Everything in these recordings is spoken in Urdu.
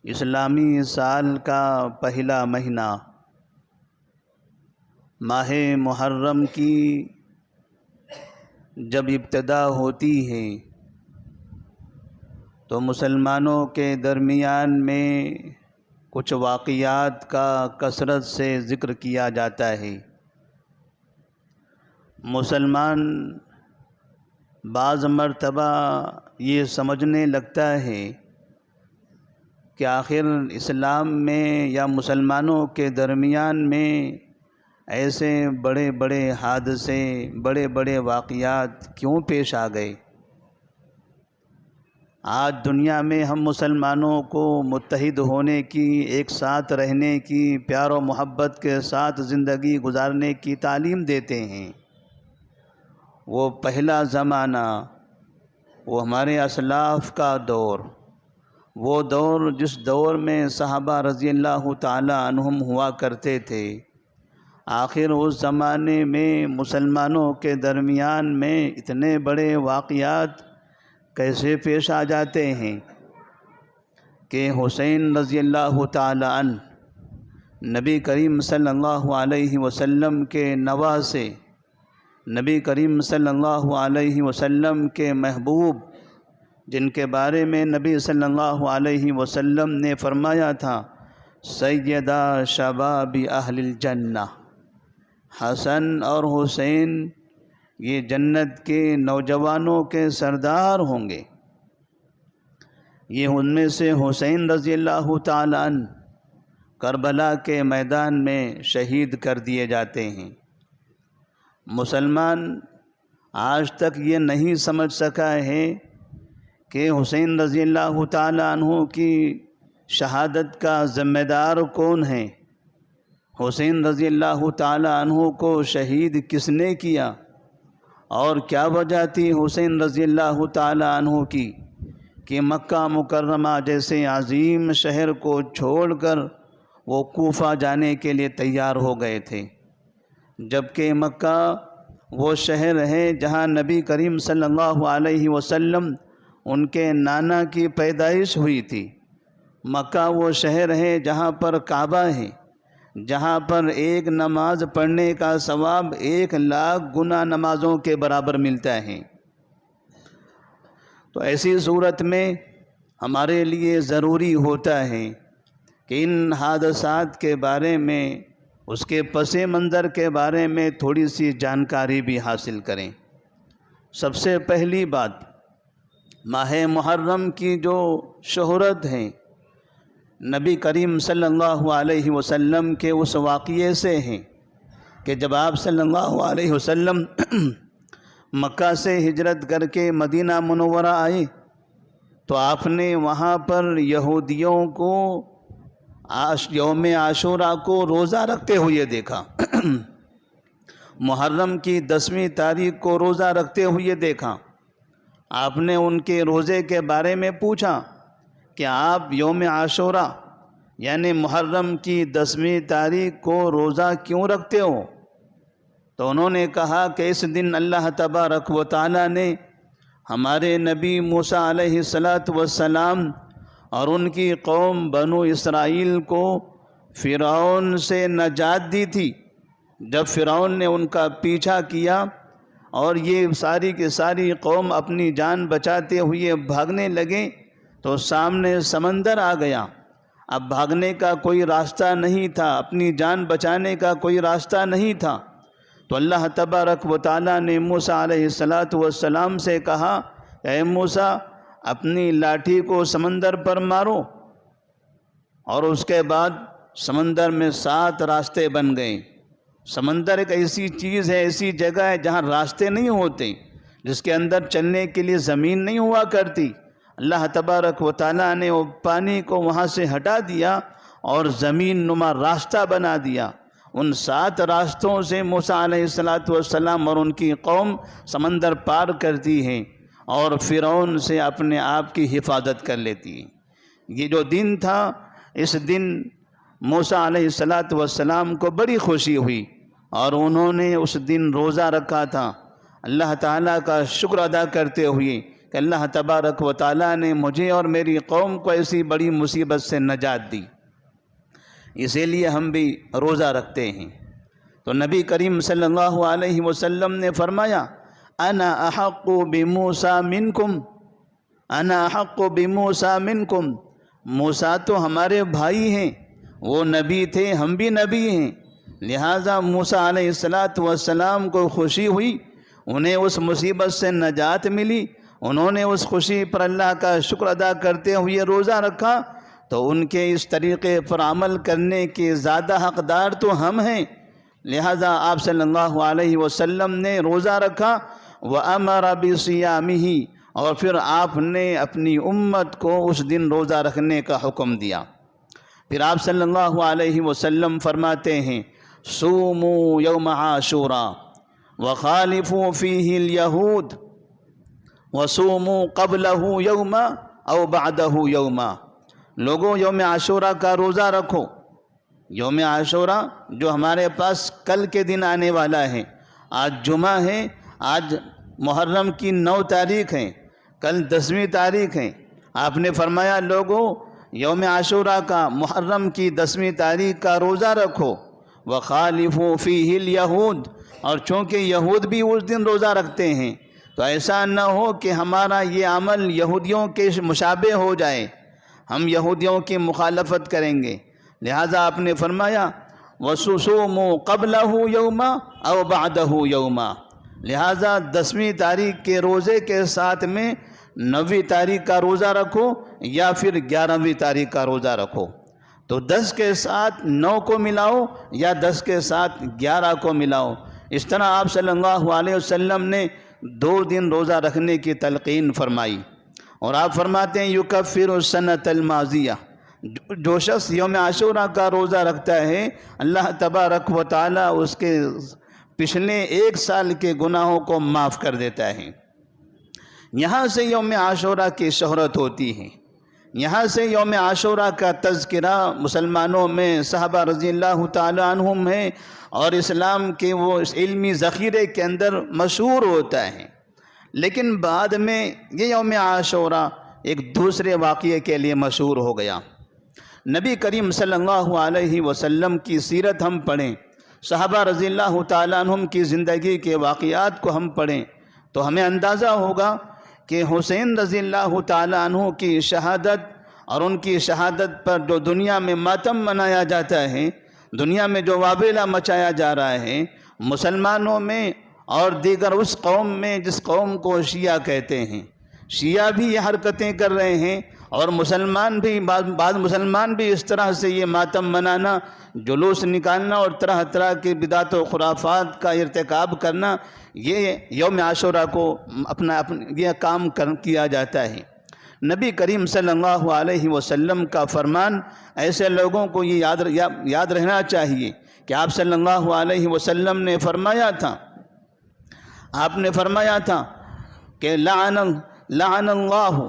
اسلامی سال کا پہلا مہینہ ماہ محرم کی جب ابتدا ہوتی ہے تو مسلمانوں کے درمیان میں کچھ واقعات کا کثرت سے ذکر کیا جاتا ہے۔ مسلمان بعض مرتبہ یہ سمجھنے لگتا ہے کہ آخر اسلام میں یا مسلمانوں کے درمیان میں ایسے بڑے بڑے حادثے، بڑے بڑے واقعات کیوں پیش آ گئے۔ آج دنیا میں ہم مسلمانوں کو متحد ہونے کی، ایک ساتھ رہنے کی، پیار و محبت کے ساتھ زندگی گزارنے کی تعلیم دیتے ہیں۔ وہ پہلا زمانہ، وہ ہمارے اسلاف کا دور، وہ دور جس دور میں صحابہ رضی اللہ تعالی عنہم ہوا کرتے تھے، آخر اس زمانے میں مسلمانوں کے درمیان میں اتنے بڑے واقعات کیسے پیش آ جاتے ہیں کہ حسین رضی اللہ تعالی عنہ نبی کریم صلی اللہ علیہ وسلم کے نواسے، نبی کریم صلی اللہ علیہ وسلم کے محبوب، جن کے بارے میں نبی صلی اللہ علیہ وسلم نے فرمایا تھا سیدہ شباب اہل الجنہ، حسن اور حسین یہ جنت کے نوجوانوں کے سردار ہوں گے۔ یہ ان میں سے حسین رضی اللہ تعالی عنہ کربلا کے میدان میں شہید کر دیے جاتے ہیں۔ مسلمان آج تک یہ نہیں سمجھ سکا ہے کہ حسین رضی اللہ تعالی عنہ کی شہادت کا ذمہ دار کون ہے، حسین رضی اللہ تعالی عنہ کو شہید کس نے کیا، اور کیا وجہ تھی حسین رضی اللہ تعالی عنہ کی کہ مکہ مکرمہ جیسے عظیم شہر کو چھوڑ کر وہ کوفہ جانے کے لیے تیار ہو گئے تھے، جبکہ مکہ وہ شہر ہے جہاں نبی کریم صلی اللہ علیہ وسلم ان کے نانا کی پیدائش ہوئی تھی۔ مکہ وہ شہر ہے جہاں پر کعبہ ہے، جہاں پر ایک نماز پڑھنے کا ثواب 1,00,000 گنا نمازوں کے برابر ملتا ہے۔ تو ایسی صورت میں ہمارے لیے ضروری ہوتا ہے کہ ان حادثات کے بارے میں، اس کے پس منظر کے بارے میں تھوڑی سی جانکاری بھی حاصل کریں۔ سب سے پہلی بات، ماہ محرم کی جو شہرت ہے نبی کریم صلی اللہ علیہ وسلم کے اس واقعے سے ہیں کہ جب آپ صلی اللہ علیہ وسلم مکہ سے ہجرت کر کے مدینہ منورہ آئے تو آپ نے وہاں پر یہودیوں کو یوم عاشوراء کو روزہ رکھتے ہوئے دیکھا، محرم کی 10ویں تاریخ کو روزہ رکھتے ہوئے دیکھا۔ آپ نے ان کے روزے کے بارے میں پوچھا کہ آپ یوم عاشوراء یعنی محرم کی 10ویں تاریخ کو روزہ کیوں رکھتے ہو؟ تو انہوں نے کہا کہ اس دن اللہ تبارک و تعالی نے ہمارے نبی موسیٰ علیہ السلام اور ان کی قوم بنو اسرائیل کو فرعون سے نجات دی تھی۔ جب فرعون نے ان کا پیچھا کیا اور یہ ساری کی ساری قوم اپنی جان بچاتے ہوئے بھاگنے لگے تو سامنے سمندر آ گیا۔ اب بھاگنے کا کوئی راستہ نہیں تھا، اپنی جان بچانے کا کوئی راستہ نہیں تھا، تو اللہ تبارک و تعالیٰ نے موسیٰ علیہ السلام سے کہا اے موسیٰ اپنی لاٹھی کو سمندر پر مارو، اور اس کے بعد سمندر میں 7 راستے بن گئے۔ سمندر ایک ایسی چیز ہے، ایسی جگہ ہے جہاں راستے نہیں ہوتے، جس کے اندر چلنے کے لیے زمین نہیں ہوا کرتی۔ اللہ تبارک و تعالیٰ نے وہ پانی کو وہاں سے ہٹا دیا اور زمین نما راستہ بنا دیا۔ ان 7 راستوں سے موسیٰ علیہ السلام اور ان کی قوم سمندر پار کرتی ہیں اور فرعون سے اپنے آپ کی حفاظت کر لیتی ہے۔ یہ جو دن تھا، اس دن موسیٰ علیہ السلام کو بڑی خوشی ہوئی اور انہوں نے اس دن روزہ رکھا تھا، اللہ تعالیٰ کا شکر ادا کرتے ہوئے کہ اللہ تبارک و تعالیٰ نے مجھے اور میری قوم کو ایسی بڑی مصیبت سے نجات دی، اسی لیے ہم بھی روزہ رکھتے ہیں۔ تو نبی کریم صلی اللہ علیہ وسلم نے فرمایا انا احق بموسیٰ منکم، انا احق بموسیٰ منکم، موسیٰ تو ہمارے بھائی ہیں، وہ نبی تھے، ہم بھی نبی ہیں، لہٰذا موسیٰ علیہ السلام کو خوشی ہوئی، انہیں اس مصیبت سے نجات ملی، انہوں نے اس خوشی پر اللہ کا شکر ادا کرتے ہوئے روزہ رکھا، تو ان کے اس طریقے پر عمل کرنے کے زیادہ حقدار تو ہم ہیں، لہذا آپ صلی اللہ علیہ وسلم نے روزہ رکھا، وَأَمَرَ بِصِيَامِهِ، اور پھر آپ نے اپنی امت کو اس دن روزہ رکھنے کا حکم دیا۔ پھر آپ صلی اللہ علیہ وسلم فرماتے ہیں صوموا یوم عاشوراء وخالفوا فیہ الیہود وصوموا قبلہ یوما او بعدہ یوما، لوگوں یوم عاشوراء کا روزہ رکھو۔ یوم عاشوراء جو ہمارے پاس کل کے دن آنے والا ہے، آج جمعہ ہے، آج محرم کی 9 تاریخ ہے، کل 10ویں تاریخ ہے، آپ نے فرمایا لوگوں یوم عاشوراء کا، محرم کی 10ویں تاریخ کا روزہ رکھو، وخالفوا فیہ الیہود، اور چونکہ یہود بھی اس دن روزہ رکھتے ہیں تو ایسا نہ ہو کہ ہمارا یہ عمل یہودیوں کے مشابہ ہو جائے، ہم یہودیوں کی مخالفت کریں گے، لہٰذا آپ نے فرمایا وَصُومُوا قَبْلَهُ يَوْمًا أَوْ بَعْدَهُ يَوْمًا، لہٰذا 10ویں تاریخ کے روزے کے ساتھ میں 9ویں تاریخ کا روزہ رکھو یا پھر 11ویں تاریخ کا روزہ رکھو، تو 10 کے ساتھ 9 کو ملاؤ یا 10 کے ساتھ 11 کو ملاؤ۔ اس طرح آپ صلی اللہ علیہ وسلم نے 2 دن روزہ رکھنے کی تلقین فرمائی، اور آپ فرماتے ہیں یکفر السنۃ الماضیہ، جو شخص یوم عاشوراء کا روزہ رکھتا ہے اللہ تبارک و تعالیٰ اس کے پچھلے 1 سال کے گناہوں کو معاف کر دیتا ہے۔ یہاں سے یوم عاشوراء کی شہرت ہوتی ہے، یہاں سے یوم عاشوراء کا تذکرہ مسلمانوں میں صحابہ رضی اللہ تعالی عنہم ہے، اور اسلام کے وہ علمی ذخیرے کے اندر مشہور ہوتا ہے۔ لیکن بعد میں یہ یوم عاشوراء ایک دوسرے واقعے کے لیے مشہور ہو گیا۔ نبی کریم صلی اللہ علیہ وسلم کی سیرت ہم پڑھیں، صحابہ رضی اللہ تعالیٰ عنہم کی زندگی کے واقعات کو ہم پڑھیں تو ہمیں اندازہ ہوگا کہ حسین رضی اللہ تعالیٰ عنہ کی شہادت اور ان کی شہادت پر جو دنیا میں ماتم منایا جاتا ہے، دنیا میں جو وابلہ مچایا جا رہا ہے مسلمانوں میں اور دیگر اس قوم میں جس قوم کو شیعہ کہتے ہیں، شیعہ بھی یہ حرکتیں کر رہے ہیں، اور مسلمان بھی بعض مسلمان بھی اس طرح سے یہ ماتم منانا، جلوس نکالنا اور طرح طرح کے بدعت و خرافات کا ارتکاب کرنا، یہ یوم عاشوراء کو اپنا یہ کام کیا جاتا ہے۔ نبی کریم صلی اللہ علیہ وسلم کا فرمان ایسے لوگوں کو یہ یاد رہنا چاہیے کہ آپ صلی اللہ علیہ وسلم نے فرمایا تھا، آپ نے فرمایا تھا کہ لعن اللہ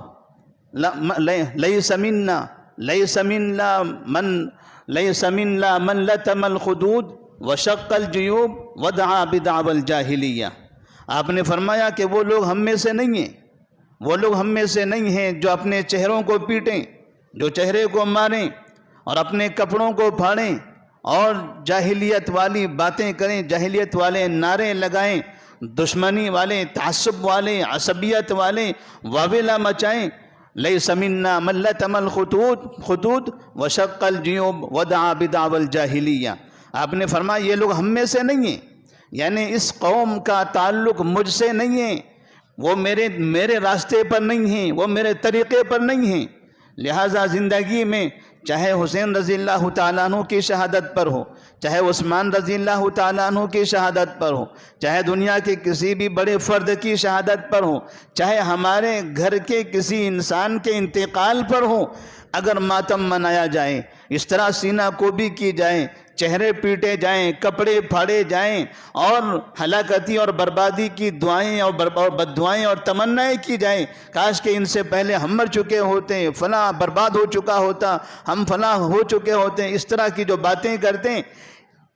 لیس منا من لتم الخدود وشق الجیوب ودعا بدعوى الجاہلیہ، آپ نے فرمایا کہ وہ لوگ ہم میں سے نہیں ہیں، وہ لوگ ہم میں سے نہیں ہیں جو اپنے چہروں کو پیٹیں، جو چہرے کو ماریں اور اپنے کپڑوں کو پھاڑیں اور جاہلیت والی باتیں کریں، جاہلیت والے نعرے لگائیں، دشمنی والے، تعصب والے، عصبیت والے واویلا مچائیں۔ لیس منا من لتم الخدود وشق الجیوب ودعا بدعوى الجاہلیہ، آپ نے فرمایا یہ لوگ ہم میں سے نہیں ہیں، یعنی اس قوم کا تعلق مجھ سے نہیں ہے، وہ میرے راستے پر نہیں ہیں، وہ میرے طریقے پر نہیں ہیں، لہٰذا زندگی میں چاہے حسین رضی اللہ تعالیٰ عنہ کی شہادت پر ہو، چاہے عثمان رضی اللہ تعالیٰ عنہ کی شہادت پر ہو، چاہے دنیا کے کسی بھی بڑے فرد کی شہادت پر ہو، چاہے ہمارے گھر کے کسی انسان کے انتقال پر ہو، اگر ماتم منایا جائے، اس طرح سینہ کوبی کی جائے، چہرے پیٹے جائیں، کپڑے پھاڑے جائیں اور ہلاکتی اور بربادی کی دعائیں اور بد دعائیں اور تمنائیں کی جائیں، کاش کہ ان سے پہلے ہم مر چکے ہوتے، فلاں برباد ہو چکا ہوتا، ہم فلاں ہو چکے ہوتے، اس طرح کی جو باتیں کرتے ہیں،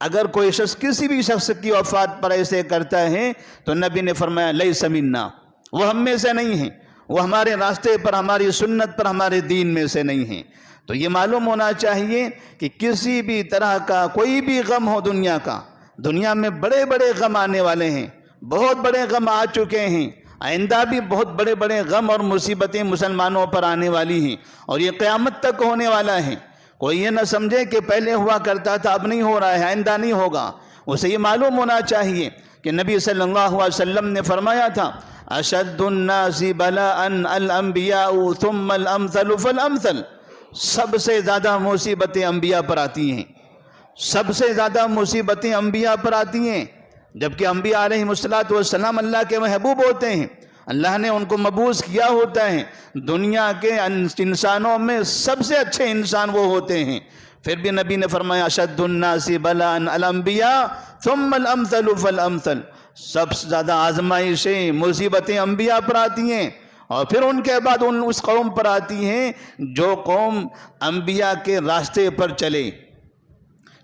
اگر کوئی شخص کسی بھی شخص کی وفات پر ایسے کرتا ہے تو نبی نے فرمایا لیس منا، وہ ہم میں سے نہیں ہیں، وہ ہمارے راستے پر، ہماری سنت پر، ہمارے دین میں سے نہیں ہیں۔ تو یہ معلوم ہونا چاہیے کہ کسی بھی طرح کا کوئی بھی غم ہو دنیا کا، دنیا میں بڑے بڑے غم آنے والے ہیں، بہت بڑے غم آ چکے ہیں، آئندہ بھی بہت بڑے بڑے غم اور مصیبتیں مسلمانوں پر آنے والی ہیں، اور یہ قیامت تک ہونے والا ہے۔ کوئی یہ نہ سمجھے کہ پہلے ہوا کرتا تھا اب نہیں ہو رہا ہے، آئندہ نہیں ہوگا۔ اسے یہ معلوم ہونا چاہیے کہ نبی صلی اللہ علیہ وسلم نے فرمایا تھا اشد الناس بلاء الانبیاء ثم الامثل فالامثل، سب سے زیادہ مصیبتیں انبیاء پر آتی ہیں، سب سے زیادہ مصیبتیں انبیاء پر آتی ہیں، جبکہ انبیاء علیہ السلام اللہ کے محبوب ہوتے ہیں، اللہ نے ان کو مبعوث کیا ہوتا ہے، دنیا کے انسانوں میں سب سے اچھے انسان وہ ہوتے ہیں، پھر بھی نبی نے فرمایا اشد الناس بلاء الانبیاء ثم الامثل فالامثل، سب سے زیادہ آزمائشیں مصیبتیں انبیاء پر آتی ہیں، اور پھر ان کے بعد اس قوم پر آتی ہیں جو قوم انبیاء کے راستے پر چلے،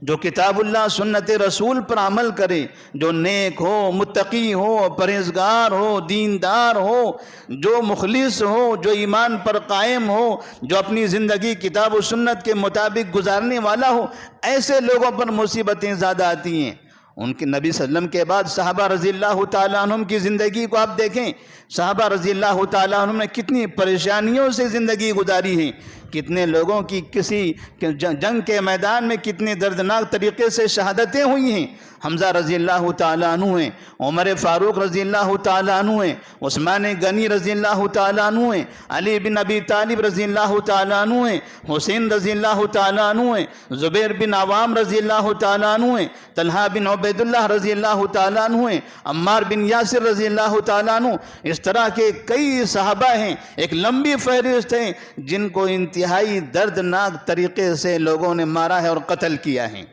جو کتاب اللہ سنت رسول پر عمل کرے، جو نیک ہو، متقی ہو، پرہیزگار ہو، دیندار ہو، جو مخلص ہو، جو ایمان پر قائم ہو، جو اپنی زندگی کتاب و سنت کے مطابق گزارنے والا ہو، ایسے لوگوں پر مصیبتیں زیادہ آتی ہیں۔ ان کے نبی صلی اللہ علیہ وسلم کے بعد صحابہ رضی اللہ تعالیٰ عنہم کی زندگی کو آپ دیکھیں، صحابہ رضی اللہ تعالیٰ عنہم نے کتنی پریشانیوں سے زندگی گزاری ہے، کتنے لوگوں کی کسی جنگ کے میدان میں کتنے دردناک طریقے سے شہادتیں ہوئی ہیں۔ حمزہ رضی اللہ تعالیٰ عنہ ہیں، عمر فاروق رضی اللہ تعالیٰ عنہ ہیں، عثمان غنی رضی اللہ تعالیٰ عنہ ہیں، علی بن ابی طالب رضی اللہ تعالیٰ عنہ ہیں، حسین رضی اللہ تعالیٰ عنہ ہیں، زبیر بن عوام رضی اللہ تعالیٰ عنہ ہیں، طلحہ بن عبید اللہ رضی اللہ تعالیٰ عنہ ہیں، عمار بن یاسر رضی اللہ تعالیٰ عنہ، اس طرح کے کئی صحابہ ہیں، ایک لمبی فہرست ہے جن کو انتہائی دردناک طریقے سے لوگوں نے مارا ہے اور قتل کیا ہے۔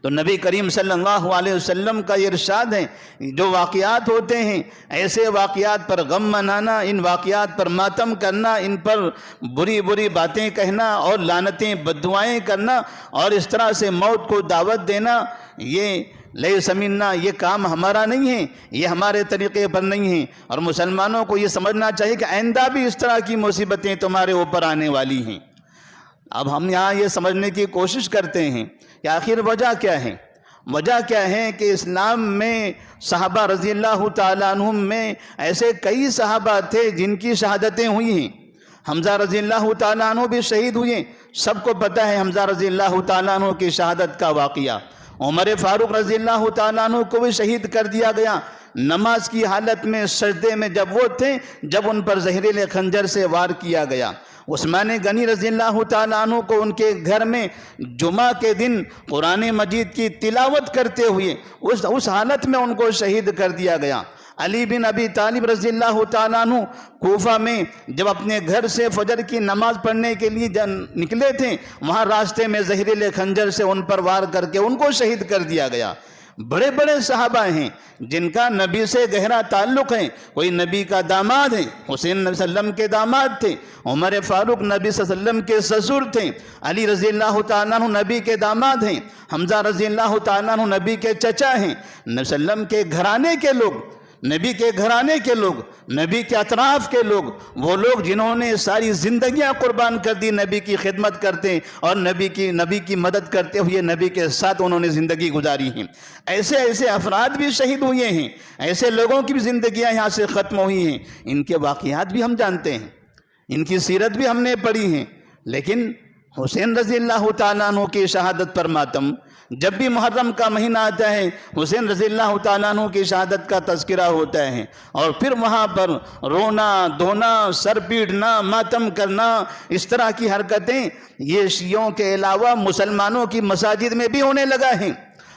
تو نبی کریم صلی اللہ علیہ وسلم کا یہ ارشاد ہے، جو واقعات ہوتے ہیں ایسے واقعات پر غم منانا، ان واقعات پر ماتم کرنا، ان پر بری بری باتیں کہنا اور لعنتیں بددعائیں کرنا اور اس طرح سے موت کو دعوت دینا، یہ لیس منا، یہ کام ہمارا نہیں ہے، یہ ہمارے طریقے پر نہیں ہے، اور مسلمانوں کو یہ سمجھنا چاہیے کہ آئندہ بھی اس طرح کی مصیبتیں تمہارے اوپر آنے والی ہیں۔ اب ہم یہاں یہ سمجھنے کی کوشش کرتے ہیں کہ آخر وجہ کیا ہے؟ وجہ کیا ہے کہ اسلام میں صحابہ رضی اللہ تعالیٰ عنہم میں ایسے کئی صحابہ تھے جن کی شہادتیں ہوئی ہیں۔ حمزہ رضی اللہ تعالیٰ عنہ بھی شہید ہوئے، سب کو پتہ ہے حمزہ رضی اللہ تعالیٰ عنہ کی شہادت کا واقعہ۔ عمر فاروق رضی اللہ تعالیٰ عنہ کو بھی شہید کر دیا گیا، نماز کی حالت میں سجدے میں جب وہ تھے جب ان پر زہریلے خنجر سے وار کیا گیا۔ عثمان غنی رضی اللہ تعالیٰ عنہ کو ان کے گھر میں جمعہ کے دن قرآن مجید کی تلاوت کرتے ہوئے اس حالت میں ان کو شہید کر دیا گیا۔ علی بن ابی طالب رضی اللہ تعالیٰ عنہ کوفہ میں جب اپنے گھر سے فجر کی نماز پڑھنے کے لیے نکلے تھے، وہاں راستے میں زہریلے خنجر سے ان پر وار کر کے ان کو شہید کر دیا گیا۔ بڑے بڑے صحابہ ہیں جن کا نبی سے گہرا تعلق ہے، کوئی نبی کا داماد ہے، حسین نبی صلی اللہ علیہ وسلم کے داماد تھے، عمر فاروق نبی صلی اللہ علیہ وسلم کے سسر تھے، علی رضی اللہ تعالیٰ عنہ نبی کے داماد ہیں، حمزہ رضی اللہ تعالیٰ عنہ نبی کے چچا ہیں، نبی صلی اللہ علیہ وسلم کے گھرانے کے لوگ، نبی کے گھرانے کے لوگ، نبی کے اطراف کے لوگ، وہ لوگ جنہوں نے ساری زندگیاں قربان کر دی نبی کی خدمت کرتے اور نبی کی مدد کرتے ہوئے نبی کے ساتھ انہوں نے زندگی گزاری ہیں۔ ایسے افراد بھی شہید ہوئے ہیں، ایسے لوگوں کی بھی زندگیاں یہاں سے ختم ہوئی ہیں، ان کے واقعات بھی ہم جانتے ہیں، ان کی سیرت بھی ہم نے پڑھی ہے، لیکن حسین رضی اللہ تعالیٰ عنہ کی شہادت پر ماتم، جب بھی محرم کا مہینہ آتا ہے حسین رضی اللہ تعالیٰ عنہ کی شہادت کا تذکرہ ہوتا ہے، اور پھر وہاں پر رونا دھونا، سر پیٹنا، ماتم کرنا، اس طرح کی حرکتیں یہ شیعوں کے علاوہ مسلمانوں کی مساجد میں بھی ہونے لگا ہے۔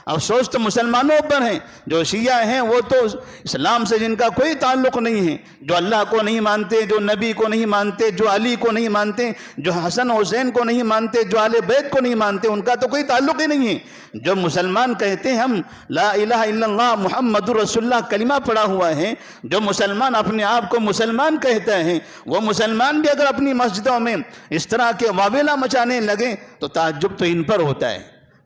افسوس تو مسلمانوں پر ہیں، جو شیعہ ہیں وہ تو اسلام سے جن کا کوئی تعلق نہیں ہے، جو اللہ کو نہیں مانتے، جو نبی کو نہیں مانتے، جو علی کو نہیں مانتے، جو حسن حسین کو نہیں مانتے، جو اہل بیت کو نہیں مانتے، ان کا تو کوئی تعلق ہی نہیں ہے۔ جو مسلمان کہتے ہیں ہم لا الہ الا اللہ محمد رسول اللہ کلمہ پڑھا ہوا ہے، جو مسلمان اپنے آپ کو مسلمان کہتا ہے، وہ مسلمان بھی اگر اپنی مسجدوں میں اس طرح کے واویلا مچانے لگے تو تعجب تو ان پر ہوتا ہے،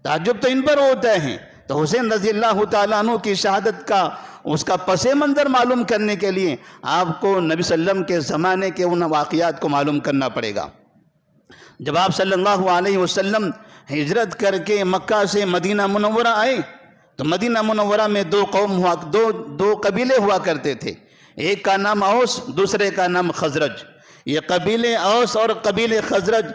تعجب تو ان پر ہوتا ہے تو حسین رضی اللہ تعالیٰ عنہ کی شہادت کا اس کا پس منظر معلوم کرنے کے لیے آپ کو نبی صلی اللہ علیہ وسلم کے زمانے کے ان واقعات کو معلوم کرنا پڑے گا۔ جب آپ صلی اللہ علیہ وسلم ہجرت کر کے مکہ سے مدینہ منورہ آئے تو مدینہ منورہ میں دو قبیلے ہوا کرتے تھے، ایک کا نام اوس، دوسرے کا نام خزرج۔ یہ قبیلے اوس اور قبیلے خزرج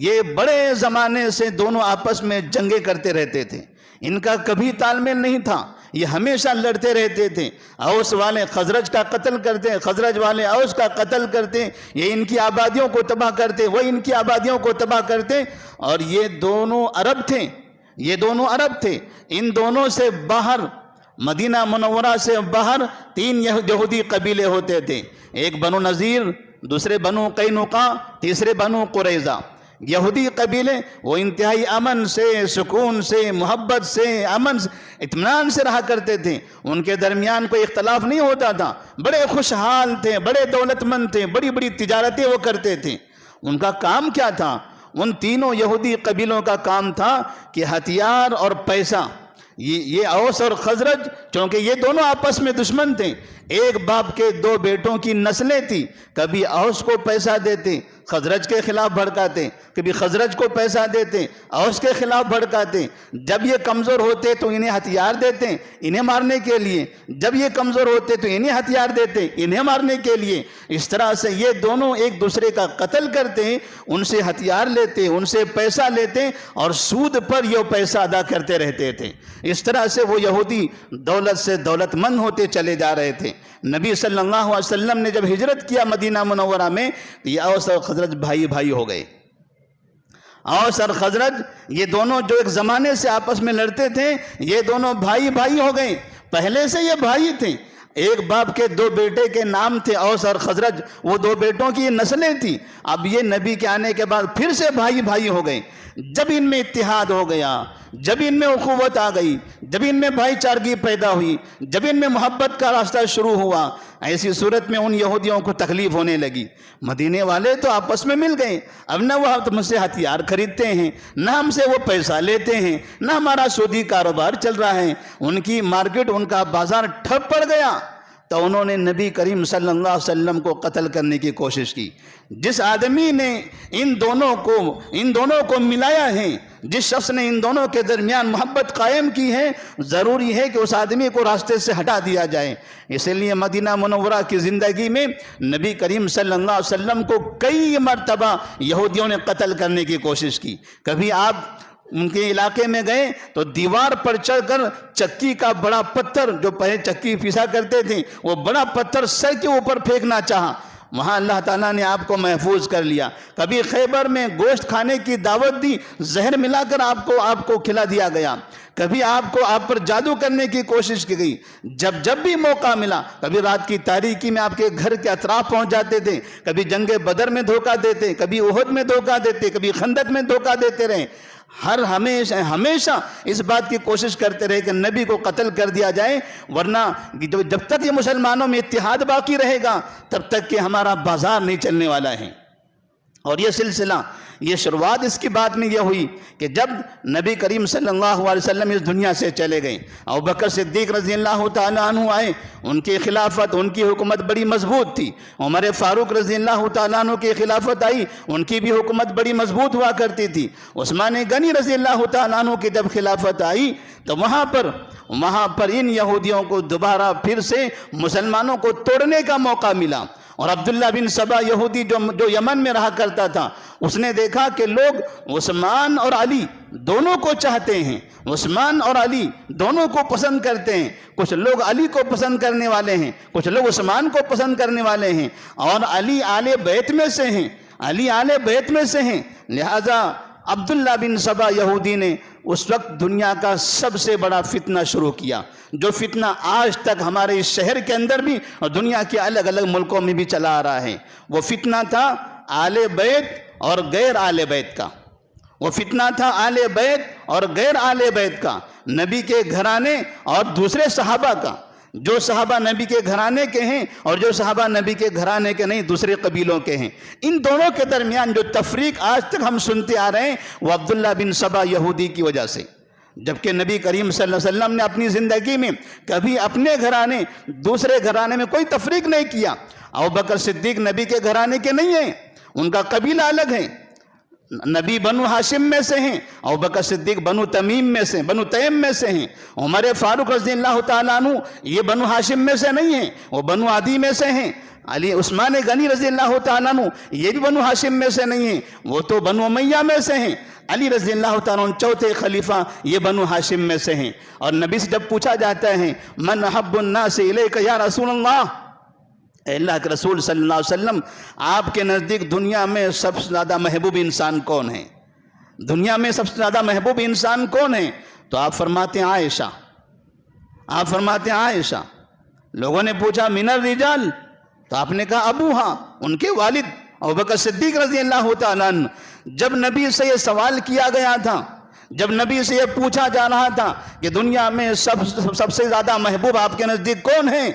یہ بڑے زمانے سے دونوں آپس میں جنگیں کرتے رہتے تھے، ان کا کبھی تال میل نہیں تھا، یہ ہمیشہ لڑتے رہتے تھے۔ اوس والے خزرج کا قتل کرتے، خزرج والے اوس کا قتل کرتے، یہ ان کی آبادیوں کو تباہ کرتے، وہ ان کی آبادیوں کو تباہ کرتے۔ اور یہ دونوں عرب تھے، ان دونوں سے باہر مدینہ منورہ سے باہر 3 یہودی قبیلے ہوتے تھے، ایک بنو نذیر، دوسرے بنو قینقاع، تیسرے بنو قریظہ۔ یہودی قبیلے وہ انتہائی امن سے، سکون سے، محبت سے، امن سے، اطمینان سے رہا کرتے تھے، ان کے درمیان کوئی اختلاف نہیں ہوتا تھا، بڑے خوشحال تھے، بڑے دولت مند تھے، بڑی بڑی تجارتیں وہ کرتے تھے۔ ان کا کام کیا تھا؟ ان تینوں یہودی قبیلوں کا کام تھا کہ ہتھیار اور پیسہ، یہ اوس اور خزرج چونکہ یہ دونوں آپس میں دشمن تھے، ایک باپ کے 2 بیٹوں کی نسلیں تھی، کبھی اوس کو پیسہ دیتے خزرج کے خلاف بھڑکاتے، کبھی خزرج کو پیسہ دیتے اوس کے خلاف بھڑکاتے۔ جب یہ کمزور ہوتے تو انہیں ہتھیار دیتے انہیں مارنے کے لیے، جب یہ کمزور ہوتے تو انہیں ہتھیار دیتے انہیں مارنے کے لیے۔ اس طرح سے یہ دونوں ایک دوسرے کا قتل کرتے، ان سے ہتھیار لیتے، ان سے پیسہ لیتے اور سود پر یہ پیسہ ادا کرتے رہتے تھے۔ اس طرح سے وہ یہودی دولت سے دولت مند ہوتے چلے جا رہے تھے۔ نبی صلی اللہ علیہ وسلم نے جب ہجرت کیا مدینہ منورہ میں تو یہ اوس اور خزرج بھائی ہو گئے۔ اوس اور خزرج یہ دونوں جو ایک زمانے سے آپس میں لڑتے تھے، یہ دونوں بھائی ہو گئے۔ پہلے سے یہ بھائی تھے، ایک باپ کے 2 بیٹے کے نام تھے اوس اور خزرج، وہ 2 بیٹوں کی نسلیں تھیں۔ اب یہ نبی کے آنے کے بعد پھر سے بھائی ہو گئے۔ جب ان میں اتحاد ہو گیا، جب ان میں اخوت آ گئی، جب ان میں بھائی چارگی پیدا ہوئی، جب ان میں محبت کا راستہ شروع ہوا، ایسی صورت میں ان یہودیوں کو تکلیف ہونے لگی۔ مدینے والے تو آپس میں مل گئے، اب نہ وہ ہم سے ہتھیار خریدتے ہیں، نہ ہم سے وہ پیسہ لیتے ہیں، نہ ہمارا سودی کاروبار چل رہا ہے، ان کی مارکیٹ، ان کا بازار ٹھپ پڑ گیا۔ تو انہوں نے نبی کریم صلی اللہ علیہ وسلم کو قتل کرنے کی کوشش کی۔ جس آدمی نے ان دونوں کو ملایا ہے، جس شخص نے ان دونوں کے درمیان محبت قائم کی ہے، ضروری ہے کہ اس آدمی کو راستے سے ہٹا دیا جائے۔ اس لیے مدینہ منورہ کی زندگی میں نبی کریم صلی اللہ علیہ وسلم کو کئی مرتبہ یہودیوں نے قتل کرنے کی کوشش کی۔ کبھی آپ ان کے علاقے میں گئے تو دیوار پر چڑھ کر چکی کا بڑا پتھر، جو پہلے چکی پیسا کرتے تھے، وہ بڑا پتھر سر کے اوپر پھینکنا چاہا، وہاں اللہ تعالیٰ نے آپ کو محفوظ کر لیا۔ کبھی خیبر میں گوشت کھانے کی دعوت دی، زہر ملا کر آپ کو کھلا دیا گیا۔ کبھی آپ پر جادو کرنے کی کوشش کی گئی۔ جب بھی موقع ملا، کبھی رات کی تاریکی میں آپ کے گھر کے اطراف پہنچ جاتے تھے، کبھی جنگ بدر میں دھوکہ دیتے، کبھی احد میں دھوکہ دیتے، کبھی خندق میں دھوکہ دیتے رہے۔ ہمیشہ اس بات کی کوشش کرتے رہے کہ نبی کو قتل کر دیا جائے، ورنہ جب تک یہ مسلمانوں میں اتحاد باقی رہے گا تب تک کہ ہمارا بازار نہیں چلنے والا ہے۔ اور یہ سلسلہ، یہ شروعات اس کی بات میں یہ ہوئی کہ جب نبی کریم صلی اللہ علیہ وسلم اس دنیا سے چلے گئے، ابوبکر صدیق رضی اللہ تعالیٰ عنہ آئے، ان کی خلافت، ان کی حکومت بڑی مضبوط تھی۔ عمر فاروق رضی اللہ تعالیٰ عنہ کی خلافت آئی، ان کی بھی حکومت بڑی مضبوط ہوا کرتی تھی۔ عثمان غنی رضی اللہ تعالیٰ عنہ کی جب خلافت آئی تو وہاں پر ان یہودیوں کو دوبارہ پھر سے مسلمانوں کو توڑنے کا موقع ملا۔ اور عبداللہ بن سبا یہودی جو یمن میں رہا کرتا تھا، اس نے دیکھا کہ لوگ عثمان اور علی دونوں کو چاہتے ہیں، عثمان اور علی دونوں کو پسند کرتے ہیں، کچھ لوگ علی کو پسند کرنے والے ہیں، کچھ لوگ عثمان کو پسند کرنے والے ہیں، اور علی آل بیت میں سے ہیں، لہذا عبداللہ بن سبا یہودی نے اس وقت دنیا کا سب سے بڑا فتنہ شروع کیا، جو فتنہ آج تک ہمارے اس شہر کے اندر بھی اور دنیا کے الگ الگ ملکوں میں بھی چلا آ رہا ہے۔ وہ فتنہ تھا آل بیت اور غیر آل بیت کا، وہ فتنہ تھا آل بیت اور غیر آل بیت کا، نبی کے گھرانے اور دوسرے صحابہ کا، جو صحابہ نبی کے گھرانے کے ہیں اور جو صحابہ نبی کے گھرانے کے نہیں، دوسرے قبیلوں کے ہیں۔ ان دونوں کے درمیان جو تفریق آج تک ہم سنتے آ رہے ہیں وہ عبداللہ بن سبا یہودی کی وجہ سے۔ جبکہ نبی کریم صلی اللہ علیہ وسلم نے اپنی زندگی میں کبھی اپنے گھرانے دوسرے گھرانے میں کوئی تفریق نہیں کیا۔ ابوبکر صدیق نبی کے گھرانے کے نہیں ہیں، ان کا قبیلہ الگ ہے، نبی بنو ہاشم میں سے ہیں، ابوبکر صدیق بنو تمیم میں سے، بنو تیم میں سے ہیں۔ عمر فاروق رضی اللہ تعالیٰ عنہ یہ بنو ہاشم میں سے نہیں ہیں، وہ بنو عدی میں سے ہیں۔ عثمان غنی رضی اللہ تعالیٰ عنہ یہ بھی بنو ہاشم میں سے نہیں ہیں، وہ تو بنو امیہ میں سے ہیں۔ علی رضی اللہ تعالیٰ عنہ چوتھے خلیفہ یہ بنو ہاشم میں سے ہیں۔ اور نبی سے جب پوچھا جاتا ہے من احب الناس الیک یا رسول اللہ، اے اللہ کے رسول صلی اللہ علیہ وسلم آپ کے نزدیک دنیا میں سب سے زیادہ محبوب انسان کون ہے؟ دنیا میں سب سے زیادہ محبوب انسان کون ہے؟ تو آپ فرماتے ہیں عائشہ، آپ فرماتے ہیں عائشہ۔ لوگوں نے پوچھا من الرجال، تو آپ نے کہا ابوہا، ان کے والد ابوبکر صدیق رضی اللہ تعالیٰ عنہ۔ جب نبی سے یہ سوال کیا گیا تھا، جب نبی سے یہ پوچھا جا رہا تھا کہ دنیا میں سب سے زیادہ محبوب آپ کے نزدیک کون ہیں،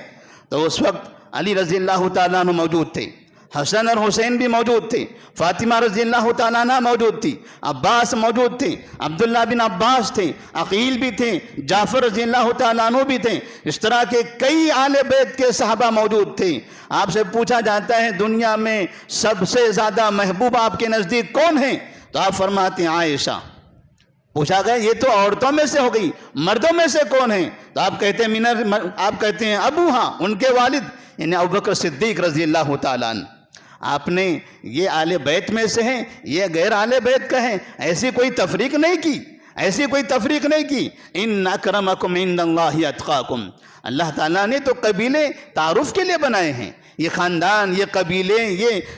تو اس وقت علی رضی اللہ تعالیٰ عنہ موجود تھے، حسن اور حسین بھی موجود تھے، فاطمہ رضی اللہ تعالیٰ عنہ موجود تھی، عباس موجود تھے، عبداللہ بن عباس تھے، عقیل بھی تھے، جعفر رضی اللہ تعالیٰ عنہ بھی تھے، اس طرح کے کئی آل بیت کے صحابہ موجود تھے۔ آپ سے پوچھا جاتا ہے دنیا میں سب سے زیادہ محبوب آپ کے نزدیک کون ہیں، تو آپ فرماتے ہیں عائشہ۔ پوچھا گیا یہ تو عورتوں میں سے ہو گئی، مردوں میں سے کون ہیں، تو آپ کہتے ہیں ابوہا، ان کے والد یعنی ابوبکر صدیق رضی اللہ تعالیٰ عنہ۔ آپ نے یہ آل بیت میں سے ہیں، یہ غیر آل بیت کا ہیں، ایسی کوئی تفریق نہیں کی، ایسی کوئی تفریق نہیں کی۔ ان اکرمکم عند اللہ اتقاکم، اللہ تعالیٰ نے تو قبیلے تعارف کے لیے بنائے ہیں، یہ خاندان، یہ قبیلے،